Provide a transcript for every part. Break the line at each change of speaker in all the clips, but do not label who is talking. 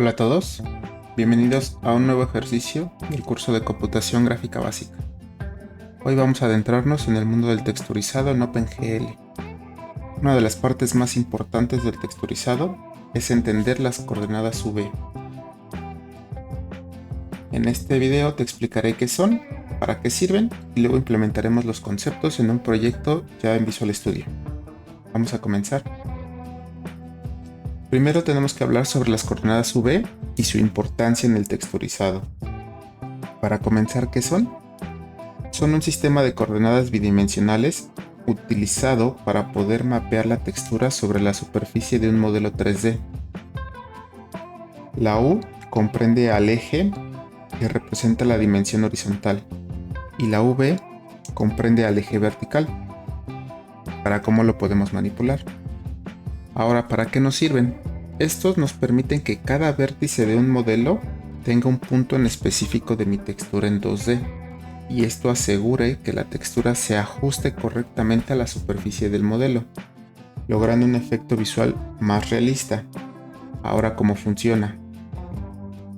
Hola a todos, bienvenidos a un nuevo ejercicio del curso de computación gráfica básica. Hoy vamos a adentrarnos en el mundo del texturizado en OpenGL. Una de las partes más importantes del texturizado es entender las coordenadas UV. En este video te explicaré qué son, para qué sirven y luego implementaremos los conceptos en un proyecto ya en Visual Studio. Vamos a comenzar. Primero tenemos que hablar sobre las coordenadas UV y su importancia en el texturizado. Para comenzar, ¿qué son? Son un sistema de coordenadas bidimensionales utilizado para poder mapear la textura sobre la superficie de un modelo 3D. La U comprende al eje que representa la dimensión horizontal y la V comprende al eje vertical. ¿Para cómo lo podemos manipular? Ahora, ¿para qué nos sirven? Estos nos permiten que cada vértice de un modelo tenga un punto en específico de mi textura en 2D, y esto asegure que la textura se ajuste correctamente a la superficie del modelo, logrando un efecto visual más realista. Ahora, ¿cómo funciona?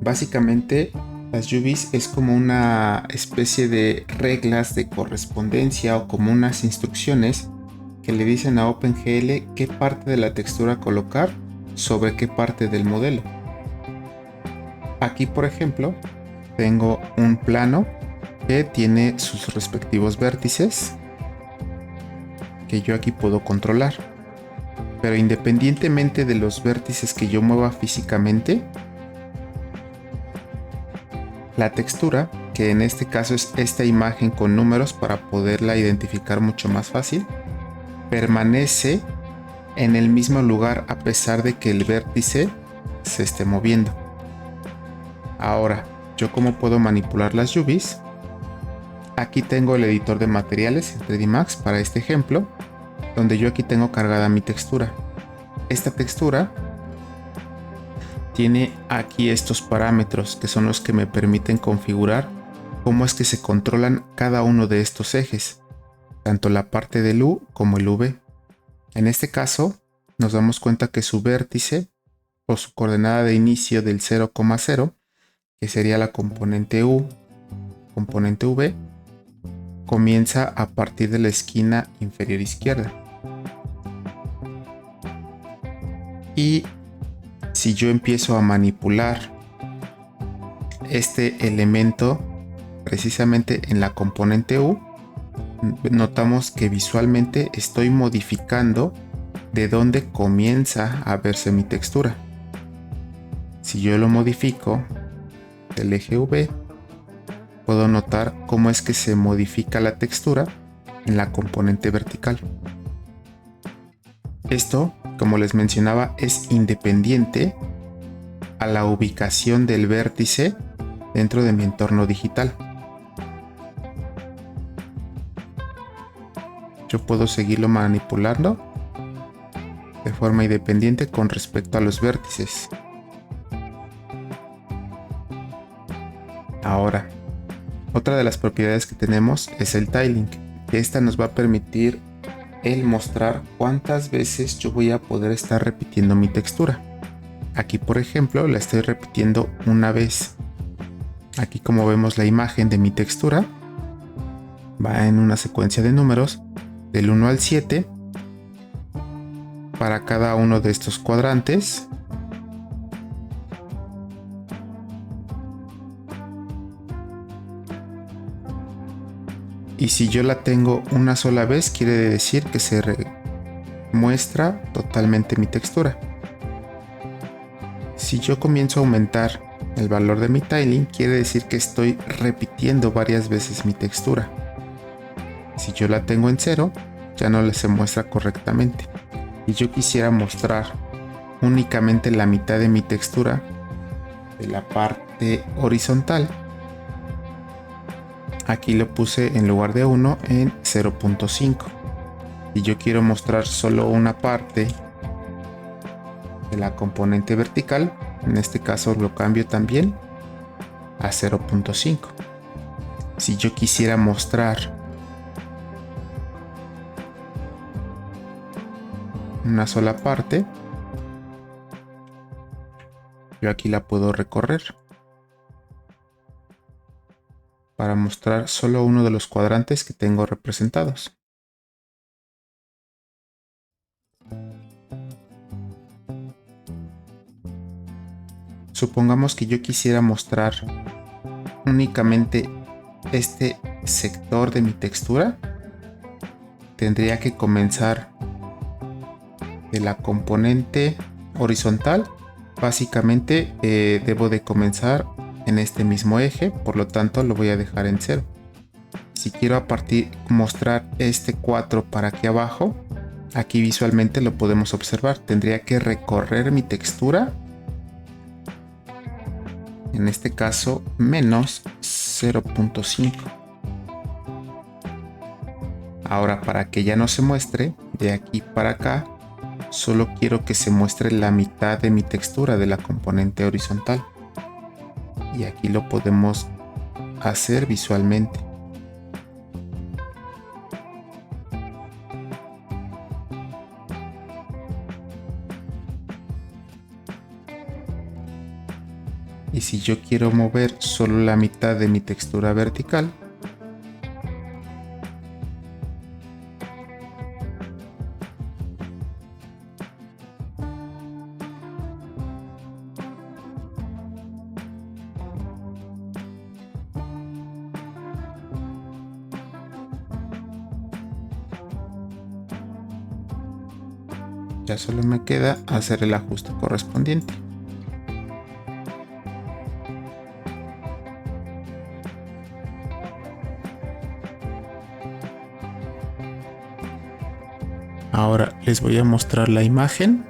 Básicamente, las UVs es como una especie de reglas de correspondencia o como unas instrucciones que le dicen a OpenGL qué parte de la textura colocar sobre qué parte del modelo. Aquí, por ejemplo, tengo un plano que tiene sus respectivos vértices que yo aquí puedo controlar. Pero independientemente de los vértices que yo mueva físicamente, la textura, que en este caso es esta imagen con números para poderla identificar mucho más fácil, permanece en el mismo lugar a pesar de que el vértice se esté moviendo. Ahora, ¿yo cómo puedo manipular las UVs? Aquí tengo el editor de materiales en 3D Max para este ejemplo, donde yo aquí tengo cargada mi textura. Esta textura tiene aquí estos parámetros que son los que me permiten configurar cómo es que se controlan cada uno de estos ejes, tanto la parte del U como el V. En este caso, nos damos cuenta que su vértice o su coordenada de inicio del 0,0, que sería la componente U, componente V, comienza a partir de la esquina inferior izquierda. Y si yo empiezo a manipular este elemento precisamente en la componente U, notamos que visualmente estoy modificando de dónde comienza a verse mi textura. Si yo lo modifico del eje V, puedo notar cómo es que se modifica la textura en la componente vertical. Esto, como les mencionaba, es independiente a la ubicación del vértice dentro de mi entorno digital. Yo puedo seguirlo manipulando de forma independiente con respecto a los vértices. Ahora, otra de las propiedades que tenemos es el tiling, que esta nos va a permitir el mostrar cuántas veces yo voy a poder estar repitiendo mi textura. Aquí, por ejemplo, la estoy repitiendo una vez. Aquí, como vemos, la imagen de mi textura va en una secuencia de números del 1 al 7 para cada uno de estos cuadrantes. Y si yo la tengo una sola vez, quiere decir que se muestra totalmente mi textura. Si yo comienzo a aumentar el valor de mi tiling, quiere decir que estoy repitiendo varias veces mi textura. Si yo la tengo en 0, ya no se muestra correctamente. Si yo quisiera mostrar únicamente la mitad de mi textura de la parte horizontal, aquí lo puse en lugar de 1 en 0.5. Si yo quiero mostrar solo una parte de la componente vertical, en este caso lo cambio también a 0.5. Si yo quisiera mostrar una sola parte, Yo aquí la puedo recorrer para mostrar solo uno de los cuadrantes que tengo representados. Supongamos que yo quisiera mostrar únicamente este sector de mi textura. Tendría que comenzar de la componente horizontal. Básicamente debo de comenzar en este mismo eje, por lo tanto lo voy a dejar en 0. Si quiero mostrar este 4 para aquí abajo, aquí visualmente lo podemos observar. Tendría que recorrer mi textura, en este caso menos 0.5. Ahora, para que ya no se muestre de aquí para acá, solo quiero que se muestre la mitad de mi textura de la componente horizontal. Y aquí lo podemos hacer visualmente. Y si yo quiero mover solo la mitad de mi textura vertical, ya solo me queda hacer el ajuste correspondiente. Ahora les voy a mostrar la imagen.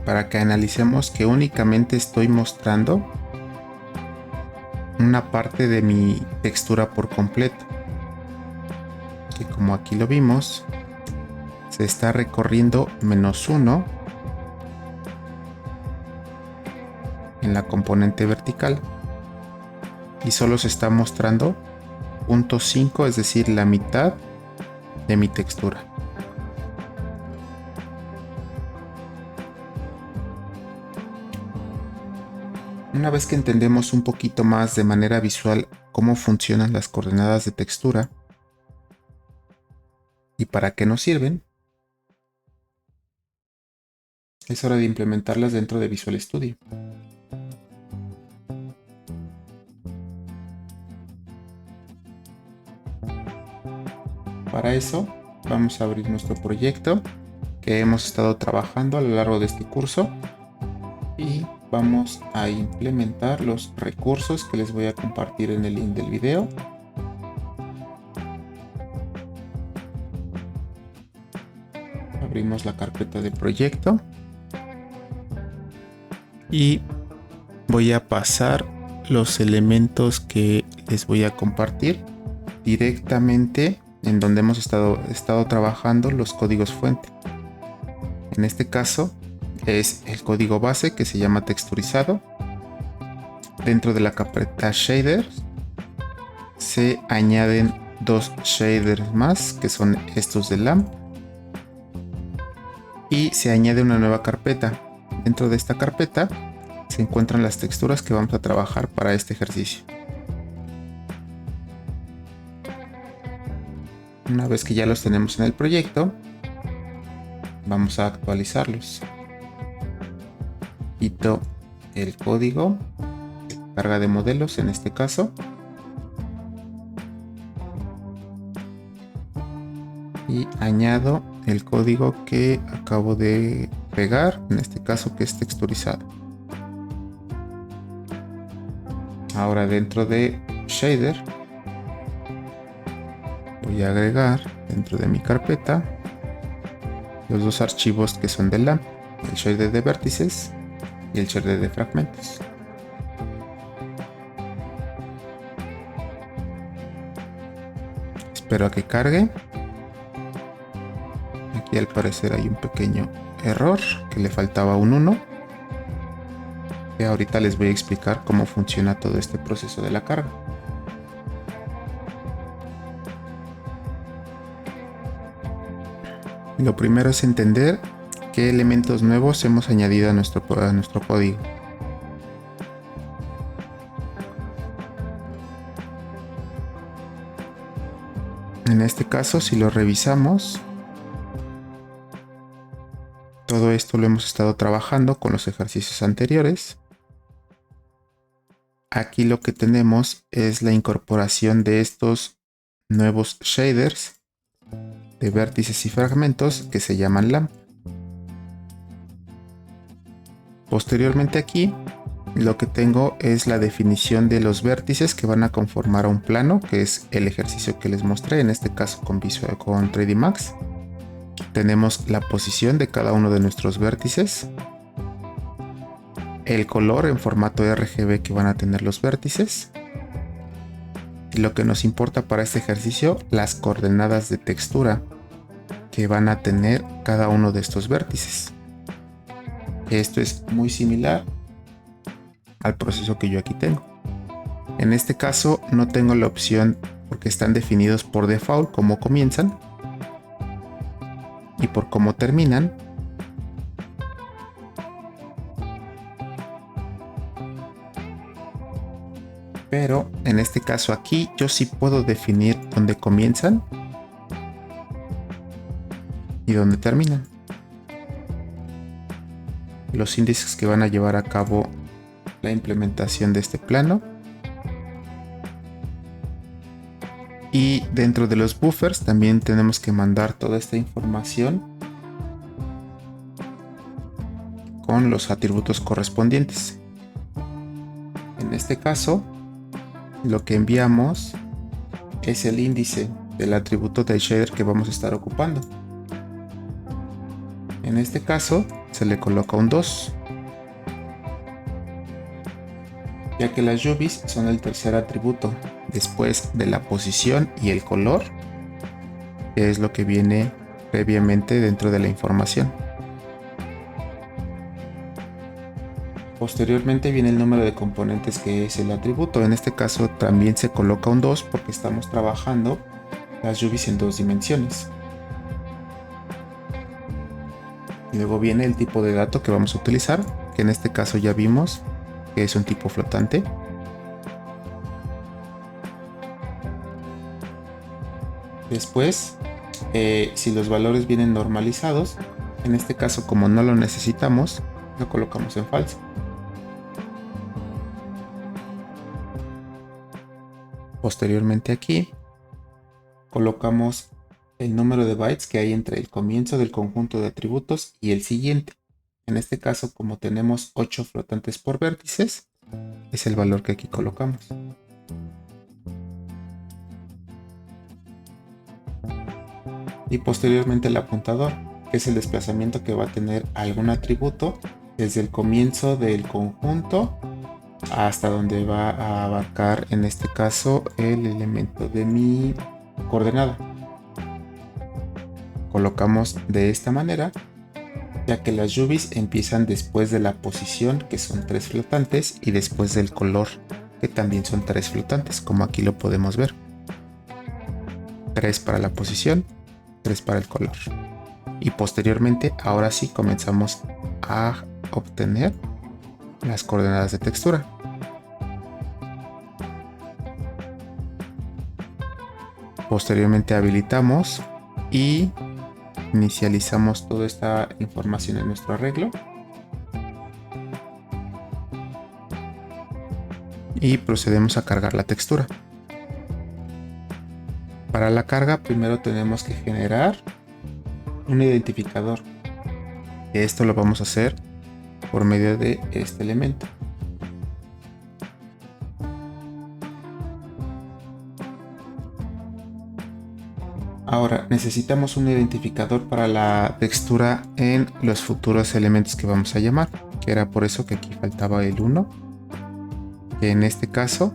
Para que analicemos que únicamente estoy mostrando una parte de mi textura por completo. Que como aquí lo vimos, se está recorriendo -1 en la componente vertical. Y solo se está mostrando 0.5, es decir, la mitad de mi textura. Una vez que entendemos un poquito más de manera visual cómo funcionan las coordenadas de textura y para qué nos sirven, es hora de implementarlas dentro de Visual Studio. Para eso vamos a abrir nuestro proyecto que hemos estado trabajando a lo largo de este curso y vamos a implementar los recursos que les voy a compartir en el link del video. Abrimos la carpeta de proyecto y voy a pasar los elementos que les voy a compartir directamente en donde hemos estado trabajando los códigos fuente. En este caso es el código base que se llama texturizado. Dentro de la carpeta shaders se añaden 2 shaders más, que son estos de LAMP, y se añade una nueva carpeta. Dentro de esta carpeta se encuentran las texturas que vamos a trabajar para este ejercicio. Una vez que ya los tenemos en el proyecto, vamos a actualizarlos. Quito el código de carga de modelos en este caso y añado el código que acabo de pegar, en este caso que es texturizado. Ahora dentro de shader voy a agregar dentro de mi carpeta los dos archivos que son del LAMP, el shader de vértices y el shader de fragmentos. Espero a que cargue. Aquí al parecer hay un pequeño error, que le faltaba un 1. Y ahorita les voy a explicar cómo funciona todo este proceso de la carga. Lo primero es entender qué elementos nuevos hemos añadido a nuestro código. En este caso, si lo revisamos, todo esto lo hemos estado trabajando con los ejercicios anteriores. Aquí lo que tenemos es la incorporación de estos nuevos shaders de vértices y fragmentos que se llaman LAMP. Posteriormente aquí lo que tengo es la definición de los vértices que van a conformar a un plano, que es el ejercicio que les mostré, en este caso con 3D Max. Tenemos la posición de cada uno de nuestros vértices, el color en formato RGB que van a tener los vértices, y lo que nos importa para este ejercicio, las coordenadas de textura que van a tener cada uno de estos vértices. Esto es muy similar al proceso que yo aquí tengo. En este caso no tengo la opción porque están definidos por default cómo comienzan y por cómo terminan. Pero en este caso aquí yo sí puedo definir dónde comienzan y dónde terminan. Los índices que van a llevar a cabo la implementación de este plano. Y dentro de los buffers también tenemos que mandar toda esta información con los atributos correspondientes. En este caso, lo que enviamos es el índice del atributo del shader que vamos a estar ocupando. En este caso se le coloca un 2, ya que las UVs son el tercer atributo después de la posición y el color, que es lo que viene previamente dentro de la información. Posteriormente viene el número de componentes, que es el atributo. En este caso también se coloca un 2 porque estamos trabajando las UVs en 2 dimensiones. Y luego viene el tipo de dato que vamos a utilizar, que en este caso ya vimos que es un tipo flotante. Después, si los valores vienen normalizados, en este caso como no lo necesitamos, lo colocamos en falso. Posteriormente aquí colocamos el número de bytes que hay entre el comienzo del conjunto de atributos y el siguiente. En este caso, como tenemos 8 flotantes por vértices, es el valor que aquí colocamos. Y posteriormente el apuntador, que es el desplazamiento que va a tener algún atributo desde el comienzo del conjunto hasta donde va a abarcar, en este caso, el elemento de mi coordenada. Colocamos de esta manera, ya que las UVs empiezan después de la posición, que son 3 flotantes, y después del color, que también son 3 flotantes, como aquí lo podemos ver. 3 para la posición, 3 para el color. Y posteriormente, ahora sí comenzamos a obtener las coordenadas de textura. Posteriormente habilitamos y inicializamos toda esta información en nuestro arreglo. Y procedemos a cargar la textura. Para la carga primero tenemos que generar un identificador. Esto lo vamos a hacer por medio de este elemento. Ahora necesitamos un identificador para la textura en los futuros elementos que vamos a llamar, que era por eso que aquí faltaba el 1, que en este caso,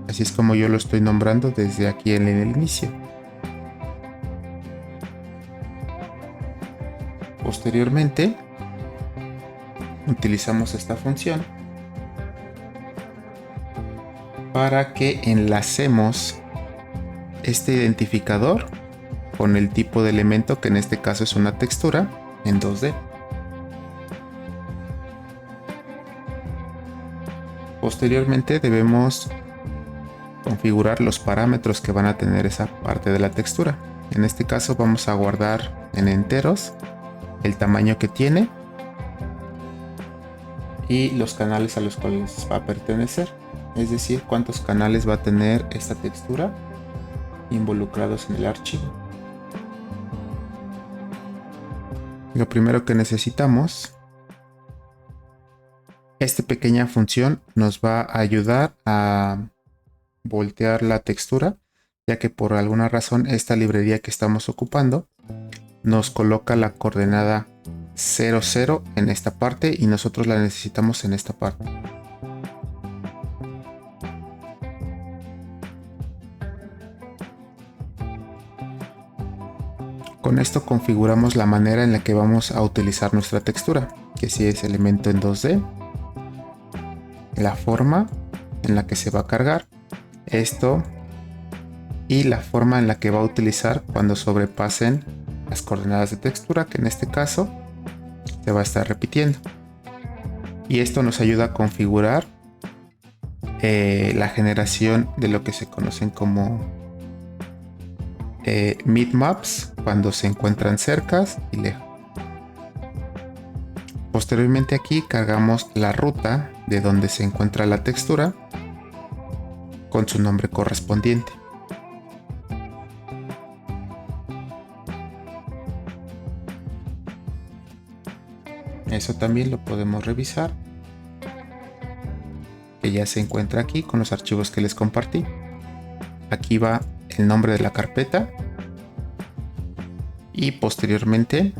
así es como yo lo estoy nombrando desde aquí en el inicio. Posteriormente utilizamos esta función para que enlacemos este identificador con el tipo de elemento, que en este caso es una textura en 2D. Posteriormente debemos configurar los parámetros que van a tener esa parte de la textura. En este caso vamos a guardar en enteros el tamaño que tiene y los canales a los cuales va a pertenecer, es decir, cuántos canales va a tener esta textura involucrados en el archivo. Lo primero que necesitamos, esta pequeña función nos va a ayudar a voltear la textura, ya que por alguna razón esta librería que estamos ocupando nos coloca la coordenada 00 en esta parte y nosotros la necesitamos en esta parte. Con esto configuramos la manera en la que vamos a utilizar nuestra textura, que si es elemento en 2D, la forma en la que se va a cargar esto y la forma en la que va a utilizar cuando sobrepasen las coordenadas de textura, que en este caso se va a estar repitiendo. Y esto nos ayuda a configurar la generación de lo que se conocen como bitmaps cuando se encuentran cercas y lejos. Posteriormente aquí cargamos la ruta de donde se encuentra la textura con su nombre correspondiente. Eso también lo podemos revisar, que ya se encuentra aquí con los archivos que les compartí. Aquí va el nombre de la carpeta y posteriormente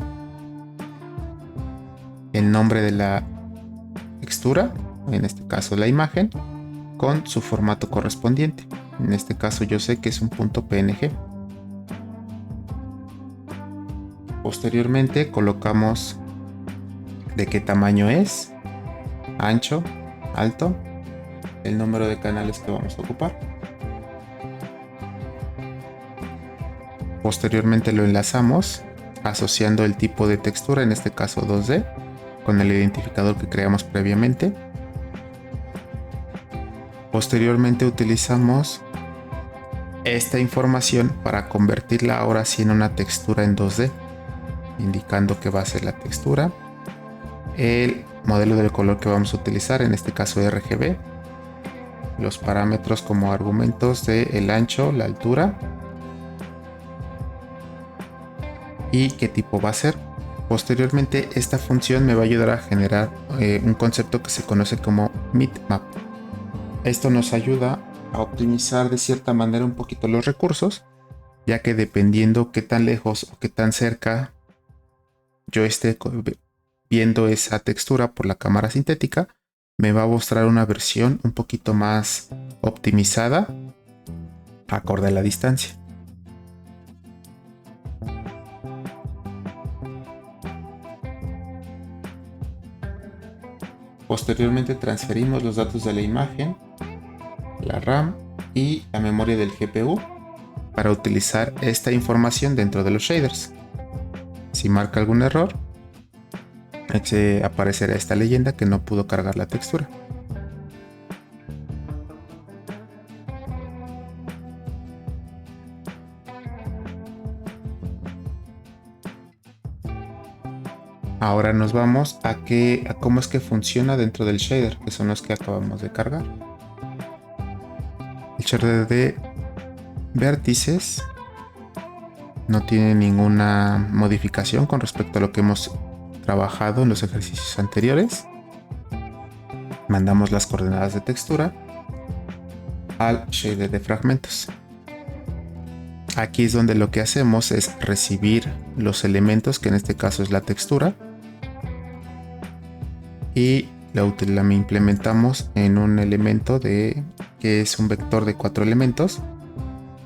el nombre de la textura, en este caso la imagen, con su formato correspondiente. En este caso yo sé que es un .png. Posteriormente colocamos de qué tamaño es, ancho, alto, el número de canales que vamos a ocupar. Posteriormente lo enlazamos asociando el tipo de textura, en este caso 2D, con el identificador que creamos previamente. Posteriormente utilizamos esta información para convertirla ahora sí en una textura en 2D, indicando que va a ser la textura, el modelo del color que vamos a utilizar, en este caso RGB, los parámetros como argumentos de el ancho, la altura y qué tipo va a ser. Posteriormente esta función me va a ayudar a generar un concepto que se conoce como bitmap. Esto nos ayuda a optimizar de cierta manera un poquito los recursos, ya que dependiendo qué tan lejos o qué tan cerca yo esté viendo esa textura por la cámara sintética, me va a mostrar una versión un poquito más optimizada acorde a la distancia. Posteriormente transferimos los datos de la imagen, la RAM y la memoria del GPU para utilizar esta información dentro de los shaders. Si marca algún error, aparecerá esta leyenda que no pudo cargar la textura. Ahora nos vamos a cómo es que funciona dentro del shader, que son los que acabamos de cargar. El shader de vértices no tiene ninguna modificación con respecto a lo que hemos trabajado en los ejercicios anteriores. Mandamos las coordenadas de textura al shader de fragmentos. Aquí es donde lo que hacemos es recibir los elementos, que en este caso es la textura, y la implementamos en un elemento que es un vector de 4 elementos,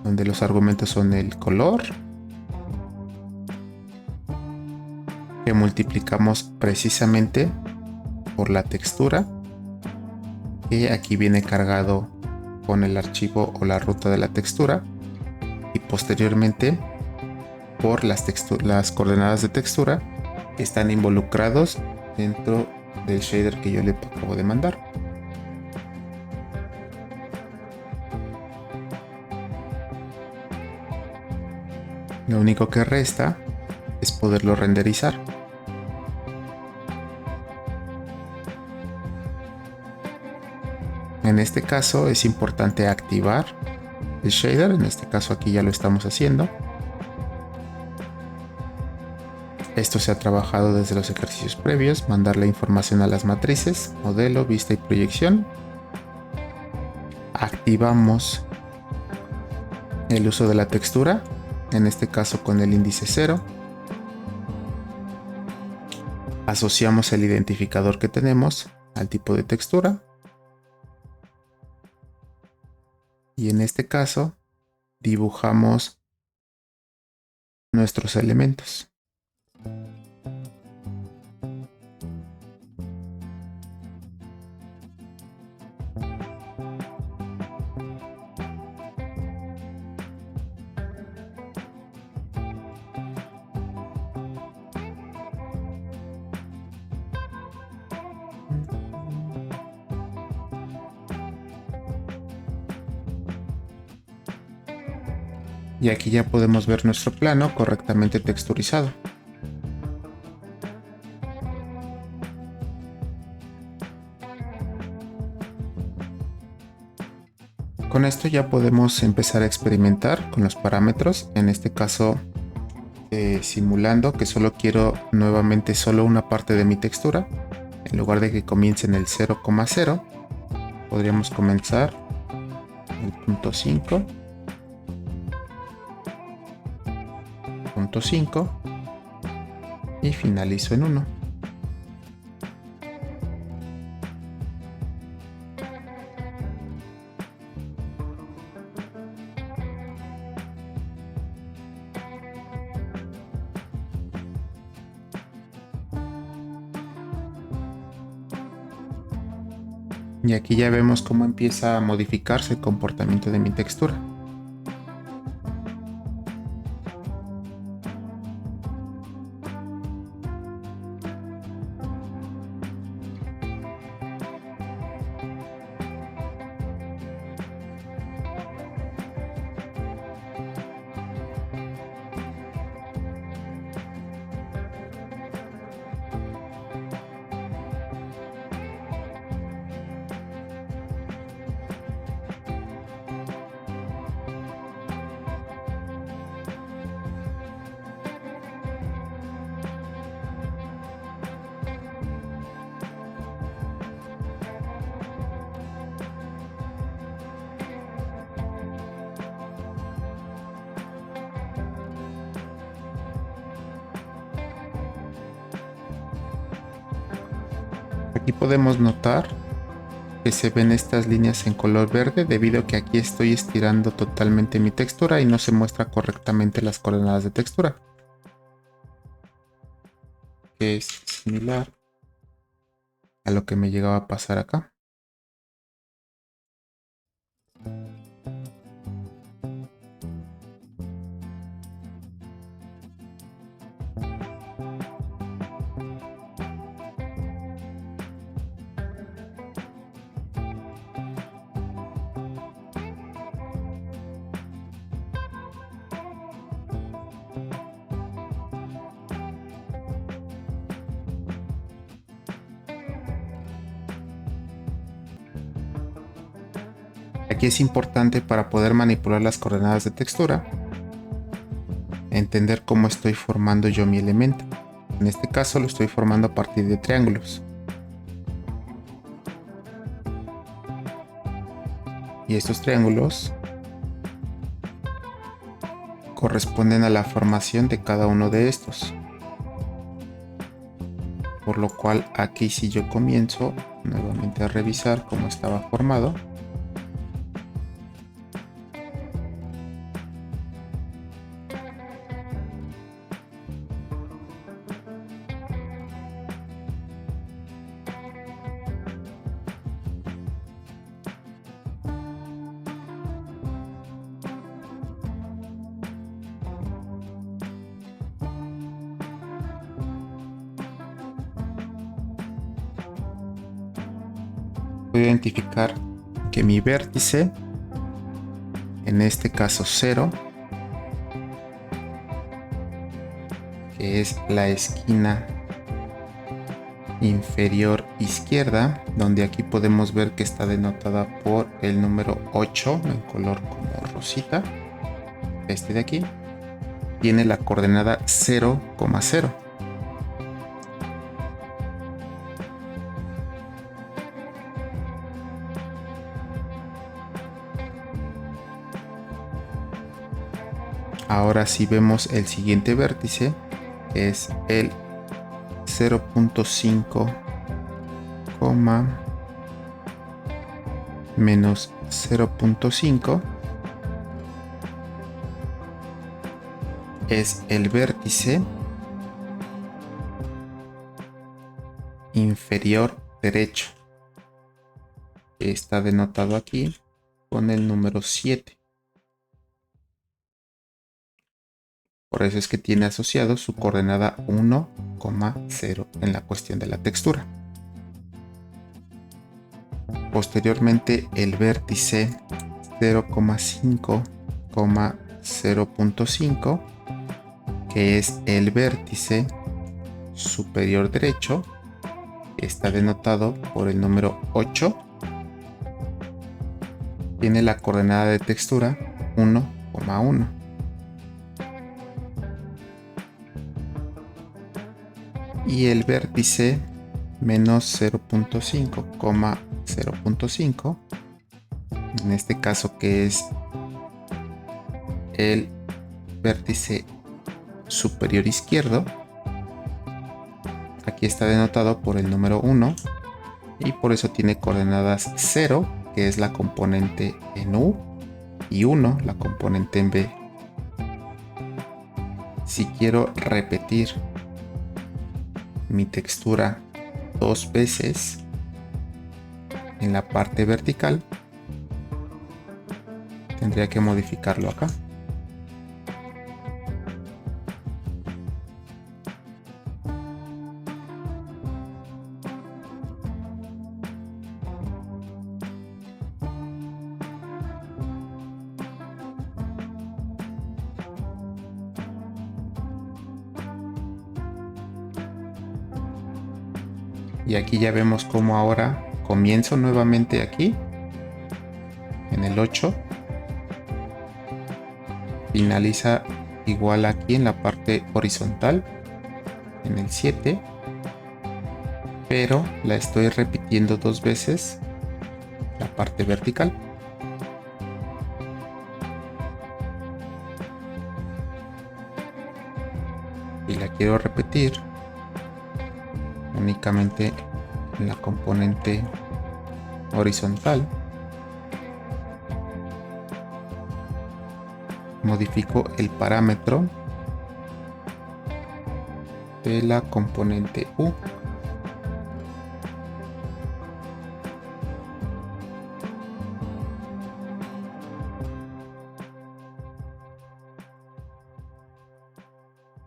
donde los argumentos son el color, que multiplicamos precisamente por la textura, que aquí viene cargado con el archivo o la ruta de la textura, y posteriormente por las coordenadas de textura que están involucrados dentro del shader que yo le acabo de mandar. Lo único que resta es poderlo renderizar. En este caso es importante activar el shader, en este caso aquí ya lo estamos haciendo. Esto se ha trabajado desde los ejercicios previos, mandar la información a las matrices, modelo, vista y proyección. Activamos el uso de la textura, en este caso con el índice 0. Asociamos el identificador que tenemos al tipo de textura. Y en este caso dibujamos nuestros elementos. Y aquí ya podemos ver nuestro plano correctamente texturizado. Con esto ya podemos empezar a experimentar con los parámetros, en este caso simulando que solo quiero nuevamente solo una parte de mi textura. En lugar de que comience en el 0,0, podríamos comenzar el punto 5. Punto 5 y finalizo en 1. Y aquí ya vemos cómo empieza a modificarse el comportamiento de mi textura. Aquí podemos notar que se ven estas líneas en color verde debido a que aquí estoy estirando totalmente mi textura y no se muestra correctamente las coordenadas de textura, que es similar a lo que me llegaba a pasar acá. Aquí es importante para poder manipular las coordenadas de textura, entender cómo estoy formando yo mi elemento. En este caso lo estoy formando a partir de triángulos. Y estos triángulos corresponden a la formación de cada uno de estos. Por lo cual aquí si yo comienzo nuevamente a revisar cómo estaba formado, Voy a identificar que mi vértice, en este caso 0, que es la esquina inferior izquierda, donde aquí podemos ver que está denotada por el número 8 en color como rosita, este de aquí, tiene la coordenada 0,0. Ahora si vemos el siguiente vértice, que es el 0,5, menos 0,5, es el vértice inferior derecho, que está denotado aquí con el número 7. Por eso es que tiene asociado su coordenada 1,0 en la cuestión de la textura. Posteriormente el vértice 0,5, 0,5, que es el vértice superior derecho, está denotado por el número 8. Tiene la coordenada de textura 1,1. Y el vértice menos 0,5, 0,5, en este caso que es el vértice superior izquierdo, aquí está denotado por el número 1 y por eso tiene coordenadas 0, que es la componente en U, y 1, la componente en B. Si quiero repetir mi textura 2 veces en la parte vertical, tendría que modificarlo acá. Y aquí ya vemos cómo ahora comienzo nuevamente aquí en el 8, finaliza igual aquí en la parte horizontal en el 7, pero la estoy repitiendo 2 veces la parte vertical. Y la quiero repetir únicamente en la componente horizontal. Modifico el parámetro de la componente U.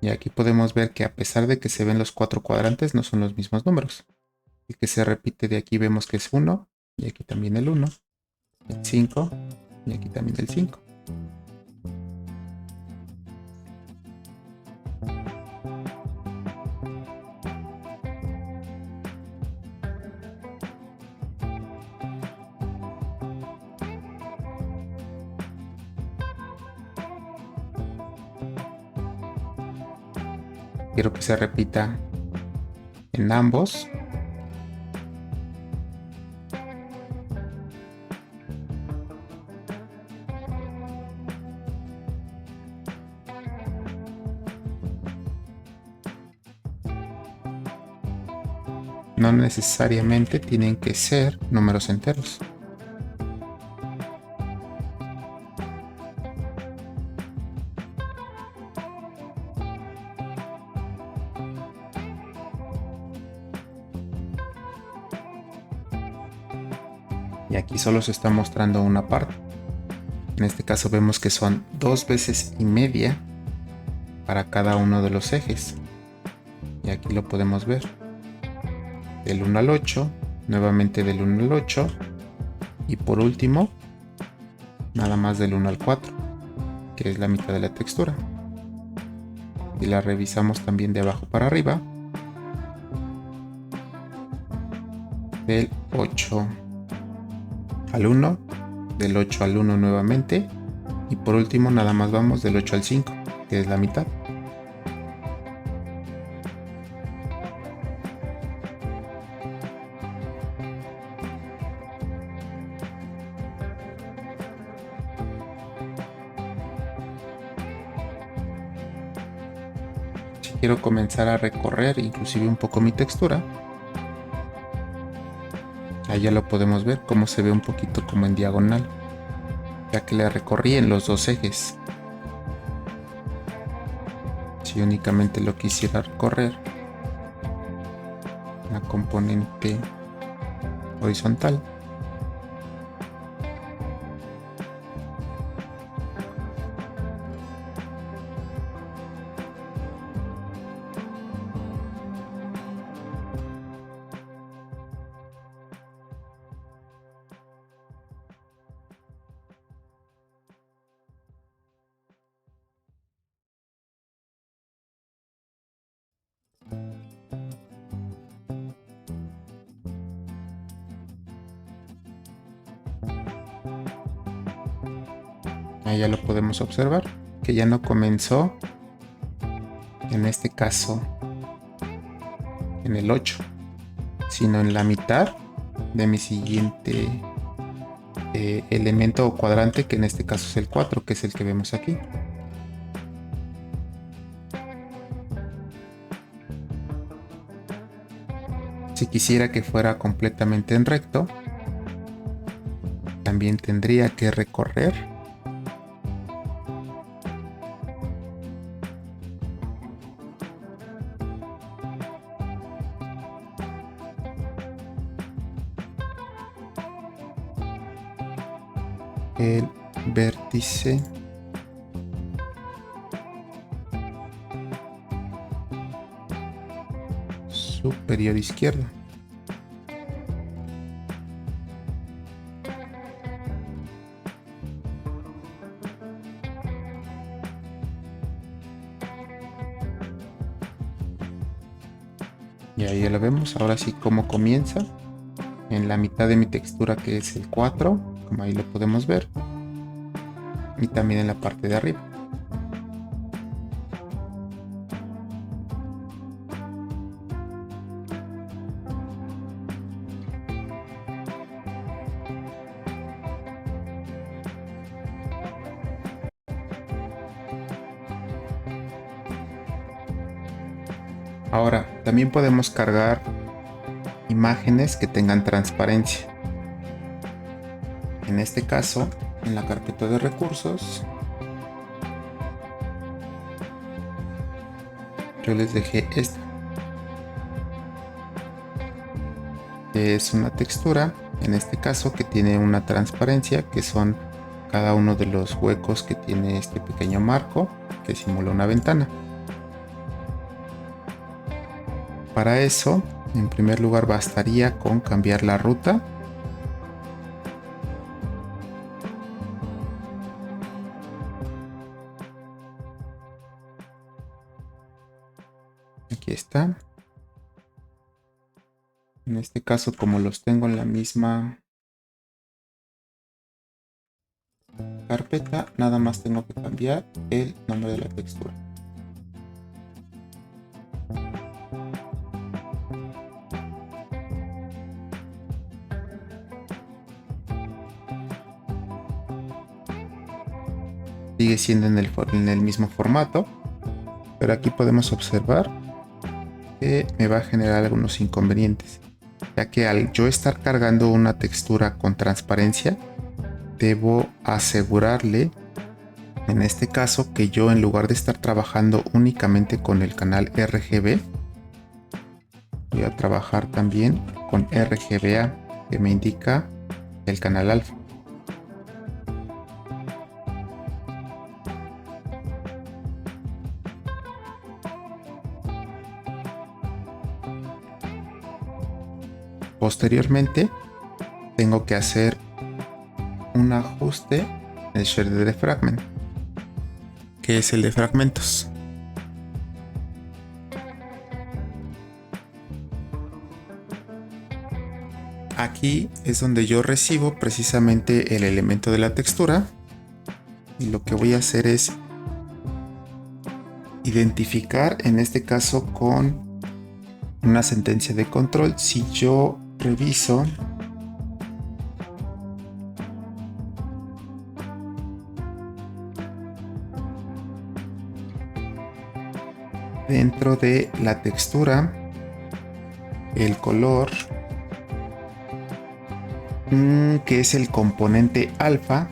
Y aquí podemos ver que a pesar de que se ven los 4 cuadrantes, no son los mismos números. El que se repite de aquí vemos que es 1, y aquí también el 1, el 5, y aquí también el 5. Quiero que se repita en ambos. No necesariamente tienen que ser números enteros. Y aquí solo se está mostrando una parte. En este caso vemos que son 2 veces y media para cada uno de los ejes. Y aquí lo podemos ver. Del 1 al 8 nuevamente del 1 al 8 y por último nada más del 1 al 4, que es la mitad de la textura. Y la revisamos también de abajo para arriba, del 8 al 1, del 8 al 1 nuevamente y por último nada más vamos del 8 al 5, que es la mitad. Si quiero comenzar a recorrer inclusive un poco mi textura, ahí ya lo podemos ver cómo se ve un poquito como en diagonal, ya que le recorrí en los dos ejes. Si únicamente lo quisiera recorrer la componente horizontal, ahí ya lo podemos observar que ya no comenzó en este caso en el 8, sino en la mitad de mi siguiente elemento o cuadrante, que en este caso es el 4, que es el que vemos aquí. Si quisiera que fuera completamente en recto, también tendría que recorrer el vértice superior izquierdo. Y ahí ya lo vemos, ahora sí como comienza en la mitad de mi textura, que es el 4, como ahí lo podemos ver, y también en la parte de arriba. Ahora, también podemos cargar imágenes que tengan transparencia. En este caso, en la carpeta de recursos, yo les dejé esta. Es una textura, en este caso, que tiene una transparencia, que son cada uno de los huecos que tiene este pequeño marco que simula una ventana. Para eso, en primer lugar, bastaría con cambiar la ruta. Aquí está. En este caso, como los tengo en la misma carpeta, nada más tengo que cambiar el nombre de la textura. Sigue siendo en el mismo formato, pero aquí podemos observar que me va a generar algunos inconvenientes, ya que al yo estar cargando una textura con transparencia, debo asegurarle, en este caso, que yo, en lugar de estar trabajando únicamente con el canal RGB, voy a trabajar también con RGBA, que me indica el canal alfa. Posteriormente tengo que hacer un ajuste en el shader de fragment, que es el de fragmentos. Aquí es donde yo recibo precisamente el elemento de la textura, y lo que voy a hacer es identificar, en este caso con una sentencia de control, si yo reviso dentro de la textura el color que es el componente alfa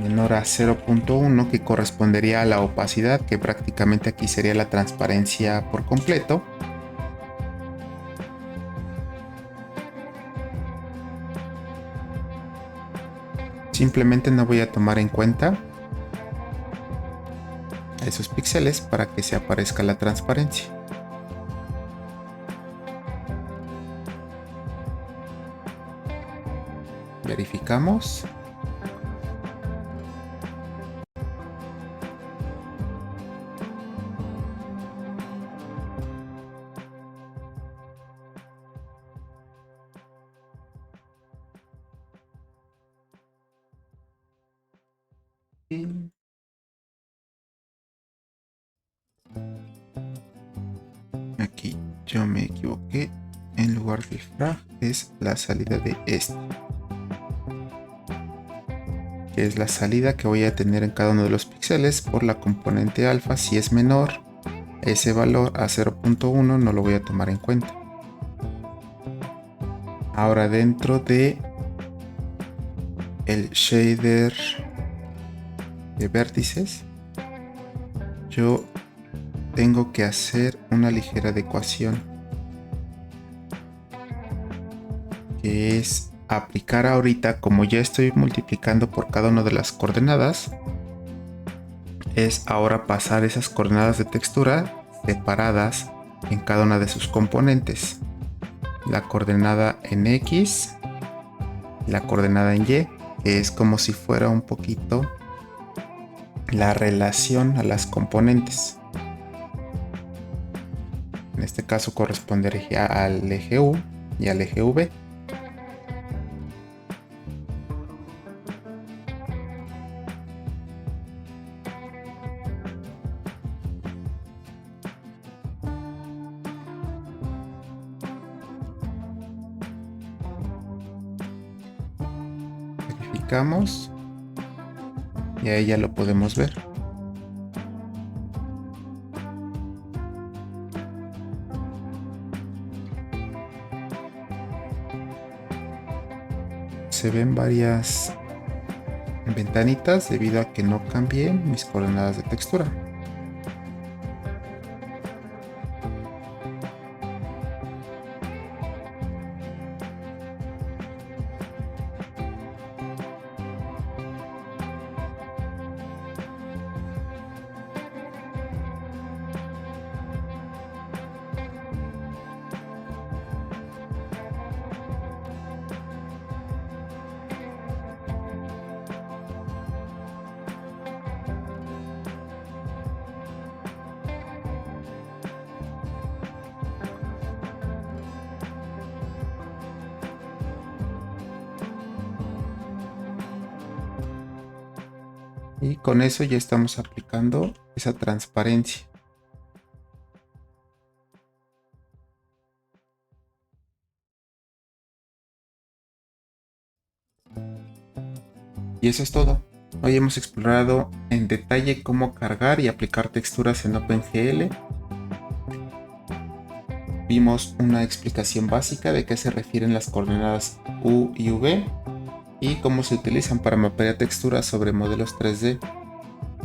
menor a 0.1, que correspondería a la opacidad, que prácticamente aquí sería la transparencia por completo. Simplemente no voy a tomar en cuenta esos píxeles para que se aparezca la transparencia. Verificamos. Aquí yo me equivoqué, en lugar de frag es la salida de este, que es la salida que voy a tener en cada uno de los píxeles por la componente alfa. Si es menor ese valor a 0.1 no lo voy a tomar en cuenta. Ahora dentro de el shader de vértices yo tengo que hacer una ligera adecuación, que es aplicar ahorita, como ya estoy multiplicando por cada una de las coordenadas, es ahora pasar esas coordenadas de textura separadas en cada una de sus componentes. La coordenada en X, la coordenada en Y, que es como si fuera un poquito la relación a las componentes. En este caso correspondería al eje U y al eje V. Verificamos y ahí ya lo podemos ver. Se ven varias ventanitas debido a que no cambié mis coordenadas de textura. Y con eso ya estamos aplicando esa transparencia. Y eso es todo. Hoy hemos explorado en detalle cómo cargar y aplicar texturas en OpenGL. Vimos una explicación básica de qué se refieren las coordenadas U y V y cómo se utilizan para mapear texturas sobre modelos 3D.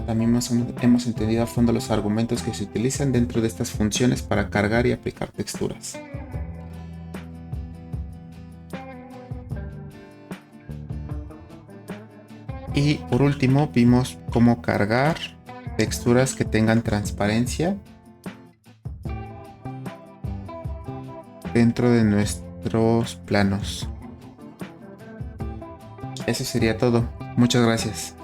También hemos entendido a fondo los argumentos que se utilizan dentro de estas funciones para cargar y aplicar texturas. Y por último vimos cómo cargar texturas que tengan transparencia dentro de nuestros planos. Eso sería todo. Muchas gracias.